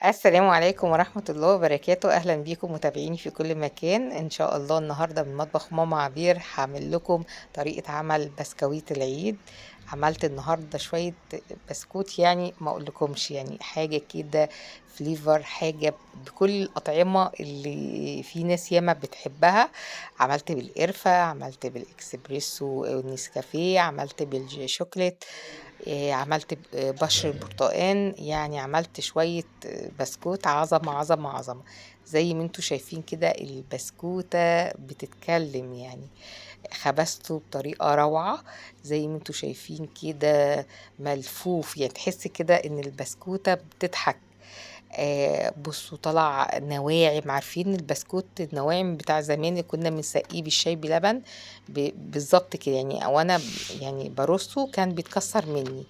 السلام عليكم ورحمة الله وبركاته. أهلا بيكم متابعيني في كل مكان. إن شاء الله النهاردة من مطبخ ماما عبير هعمل لكم طريقة عمل بسكويت العيد. عملت النهاردة شوية بسكوت، يعني ما أقولكمش، يعني حاجة كده فليفر، حاجة بكل الأطعمة اللي في ناس ياما بتحبها. عملت بالقرفة، عملت بالإكسبريسو والنسكافيه، عملت بالشوكليت، عملت بشر البرتقان. يعني عملت شوية بسكوت عظمة عظمة عظمة. زي ما انتوا شايفين كده البسكوتة بتتكلم يعني. خبزته بطريقة روعة زي ما انتوا شايفين كده، ملفوف، يعني تحس كده ان البسكوتة بتضحك. بصوا طلع نواعم. عارفين البسكوت النواعم بتاع زمان اللي كنا بنسقيه بالشاي بلبن؟ بالظبط كده يعني. او انا يعني برصه كان بيتكسر مني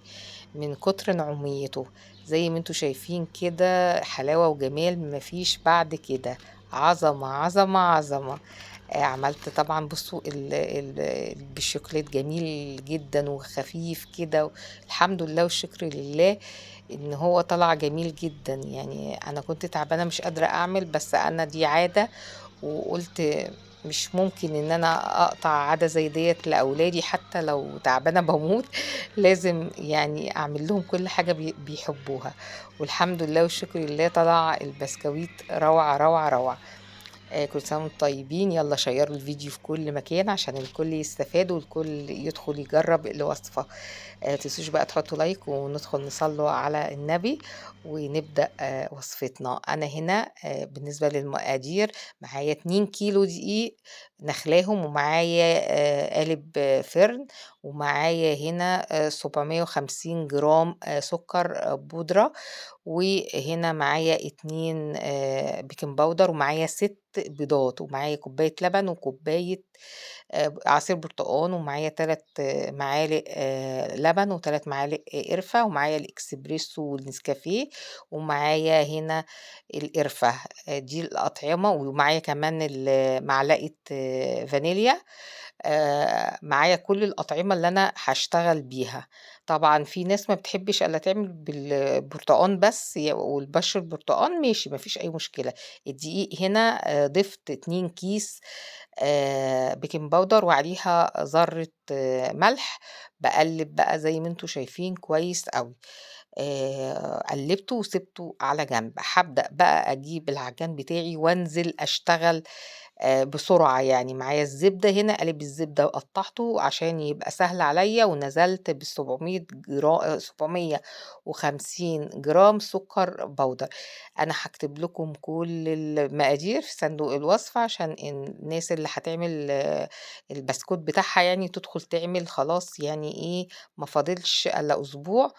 من كتر نعوميته. زي ما انتوا شايفين كده، حلاوة وجمال مفيش بعد كده. عظمة عظمة عظمة. عملت طبعا، بصوا بالشوكولات جميل جدا وخفيف كده. الحمد لله والشكر لله ان هو طلع جميل جدا. يعني انا كنت تعبانة مش قادرة اعمل، بس انا دي عادة وقلت مش ممكن ان انا اقطع عادة زي ديت لاولادي، حتى لو تعبانة بموت لازم يعني اعمل لهم كل حاجة بيحبوها. والحمد لله والشكر لله طلع البسكويت روعة روعة روعة. كل سنة وانتم طيبين. يلا شيروا الفيديو في كل مكان عشان الكل يستفاد والكل يدخل يجرب الوصفة. تنسوش بقى تحطوا لايك وندخل نصلوا على النبي ونبدأ وصفتنا. أنا هنا بالنسبة للمقادير معايا 2 كيلو دقيق نخلاهم، ومعايا قالب فرن، ومعايا هنا 750 جرام سكر بودرة، وهنا معايا 2 بيكنج باودر، ومعايا 6 بيضات، ومعايا كوباية لبن، وكوباية عصير برتقان، ومعايا 3 معالق لبن، و3 معالق قرفة، ومعايا الإكسبريسو والنسكافيه، ومعايا هنا القرفة. دي الأطعمة، ومعايا كمان معلقة فانيليا. معايا كل الأطعمة اللي أنا هاشتغل بيها. طبعًا في ناس ما بتحبش إلا تعمل بالبرتقان بس، والبشر البرتقان ماشي، ما فيش أي مشكلة. الدقيق هنا ضِفت 2 كيس بيكنج باودر وعليها ذرة ملح. باقلِّب بقى زي ما أنتم شايفين كويس أوي. قلِّبته وسِبته على جنب. هابدأ بقى أجيب العجان بتاعي وأنزل أشتغل بسرعة. يعني معايا الزبدة هنا، قالب الزبدة وقطّعته عشان يبقى سهل عليّا، ونزلت ب700 750 جرام سكر بودرة. أنا هاكتب لكم كل المقادير في صندوق الوصفة عشان الناس اللي هتعمل البسكوت بتاعها، يعني تدخل تعمل خلاص، يعني إيه، ما فاضلش إلا أسبوع.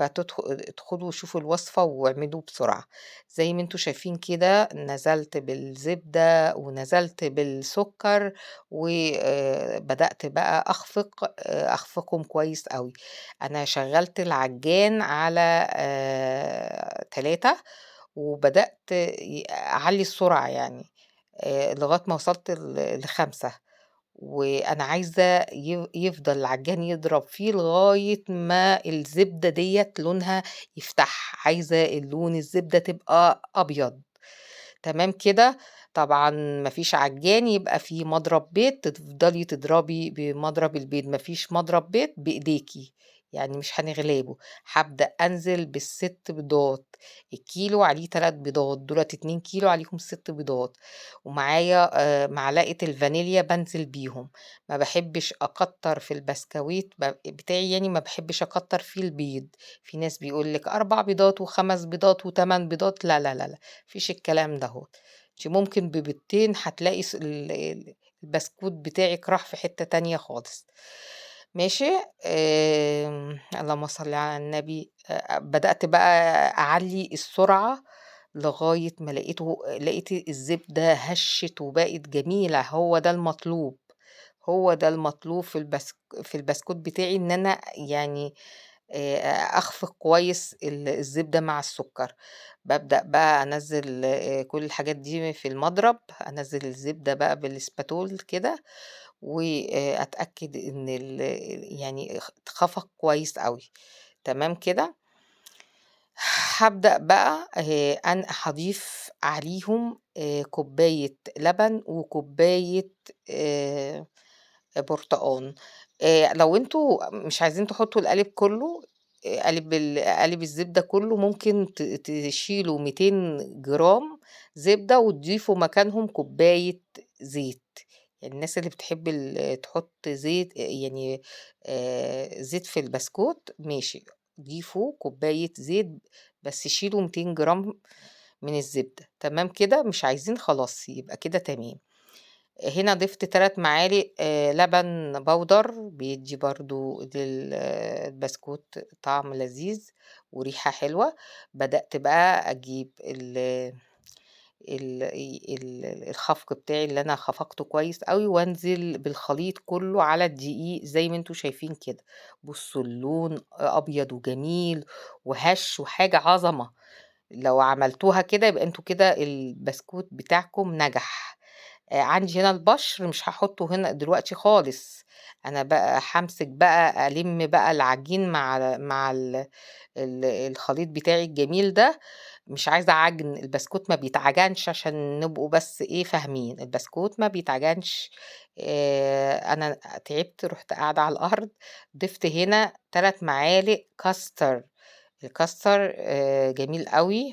ادخلوا شوفوا الوصفة واعملوه بسرعة. زي ما أنتم شايفين كده نزلت بالزبدة ونزلت بالسكر، وبدأت بقى أخفقهم كويس أوي. أنا شغّلت العجان على 3، وبدأت أعلّي السرعة يعني لغاية ما وصلت ل5. وأنا عايزة يفضل العجان يضرب فيه لغاية ما الزبدة ديّة لونها يفتح. عايزة اللون الزبدة تبقى أبيض. تمام كده. طبعًا ما فيش عجان يبقى في مضرب بيض، تفضلي تضربي بمضرب البيض. ما فيش مضرب بيض بإيديكِ، يعني مش هنغلبه. هابدأ أنزل بال6 بيضات. الكيلو عليه 3 بيضات، دُولة 2 كيلو عليهم 6 بيضات. ومعايا معلقة الفانيليا بانزل بيهم. ما باحبش أكتّر في البسكويت بتاعي، يعني ما باحبش أكتّر فيه البيض. في ناس بيقول لِك 4 بيضات و5 بيضات و8 بيضات، لا، لا، لا، لا، ما فيش الكلام دهوّة. أنتِ ممكن ببيضتين هتلاقي س ال ال البسكوت بتاعِك راح في حتّة تانية خالص. ماشي. اللهم صل على النبي. بدأت بقى أعلّي السرعة لغاية ما لقيت الزبدة هشِّت وبقت جميلة. هو ده المطلوب. هو ده المطلوب في البسكوت بتاعي، إن أنا يعني أخفق كويس الزبدة مع السكر. بابدأ بقى أنزّل كل الحاجات دي في المضرب. أنزّل الزبدة بقى بالإسباتول كده، أتأكد إن يعني اتخفق كويس أوي. تمام كده. هابدأ بقى أنا هاضيف عليهم كوباية لبن وكوباية آآ برتقان. لو أنتم مش عايزين تحطّوا القالب كلّه، قالب الزبدة كلّه، ممكن تشيلوا 200 جرام زبدة وتضيفوا مكانهم كوباية زيت. يعني الناس اللي بتحب تحط زيت، يعني زيت في البسكوت ماشي، ضيفوا كوباية زيت، بس شيلوا 200 جرام من الزبدة، تمام كده؟ مش عايزين خلاص يبقى كده تمام. هنا ضِفت 3 معالق لبن بودر، بيدّي برضه البسكوت طعم لذيذ وريحة حلوة. بدأت بقى أجيب ال الخفق بتاعي اللي أنا خفقته كويس أوي، وأنزل بالخليط كلّه على الدقيق زي ما أنتم شايفين كده. بُصّوا اللون أبيض وجميل وهَش وحاجة عظمة. لو عملتوها كده يبقى أنتم كده البسكوت بتاعكم نجح. عندي هنا البشر مش هاحطه هنا دلوقتي خالص. أنا بقى هامسك بقى ألِم بقى العجين مع الخليط بتاعي الجميل ده. مش عايزة عجن، البسكوت ما بيتعجنش عشان نبقوا بس إيه فاهمين، البسكوت ما بيتعجنش. أنا تعبت رُحت قاعدة على الأرض، ضِفت هنا 3 معالق كاستر. الكاستر جميل أوي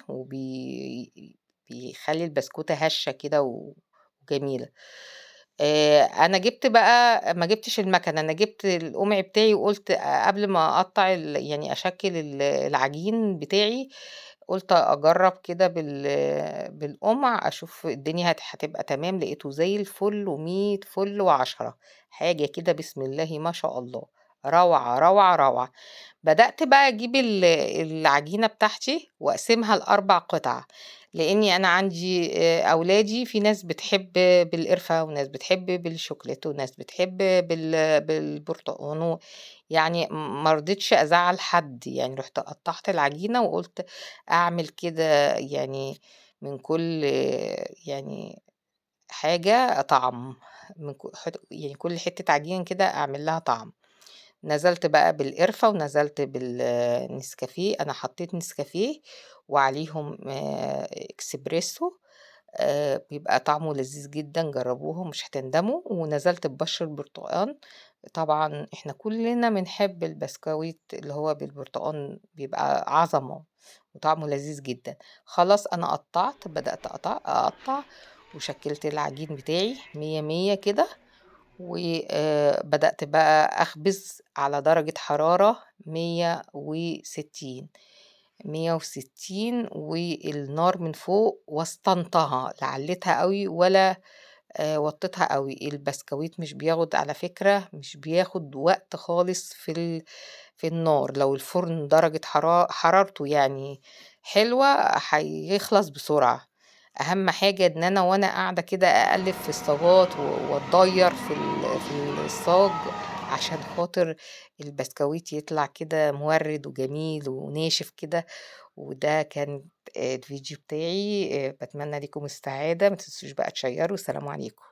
بيخلّي البسكوتة هشة كده وجميلة. أنا جِبت بقى، ما جِبتش المكنة، أنا جِبت القمع بتاعي وقُلت قبل ما أقطّع يعني أشكِّل العجين بتاعي، قُلت أجرّب كده بالقمع أشوف الدنيا هتبقى تمام، لقيته زي الفل و100 فُل و10. حاجة كده بسم الله ما شاء الله، روعة، روعة، روعة. بدأت بقى أجيب العجينة بتاعتي وأقسمها ل4 قطع، لإني أنا عندي أولادي في ناس بتحب بالقرفة، وناس بتحب بالشوكولاتة، وناس بتحب بالبرتقان يعني ما رضيتش أزعّل حد، يعني رُحت قطّعت العجينة وقُلت أعمل كده يعني من كل يعني حاجة طعم، من يعني كل حتّة عجينة كده أعمل لها طعم. نزلت بقى بالقرفة ونزلت بالنسكافيه، أنا حطيت نسكافيه وعليهم إكسبريسو. بيبقى طعمه لذيذ جدًا، جرّبوه مش هتندموا. ونزلت ببَشّر برتقان، طبعًا إحنا كلّنا بنحب البسكويت اللي هو بالبرتقان، بيبقى عظمة وطعمه لذيذ جدًا. خلاص أنا قطّعت، بدأت أقطّع وشكِّلت العجين بتاعي مِيَّة، مِيَّة كده. بدأت بقى أخبز على درجة حرارة 160، 160، والنار من فوق وسطنتها، لا عليتها أوي ولا وطّيتها أوي. البسكويت مش بياخد على فكرة، مش بياخد وقت خالص في النار، لو الفرن درجة حرارته يعني حلوة هيخلص بسرعة. أهم حاجة إن أنا وأنا قاعدة كده أقلِّب في الصاجات وأتضيّر في الصاج عشان خاطر البسكويت يطلع كده مورِّد وجميل وناشف كده. وده كان الفيديو بتاعي. باتمنى ليكم السعادة، ما تنسوش بقى تشيّروا. سلام عليكم.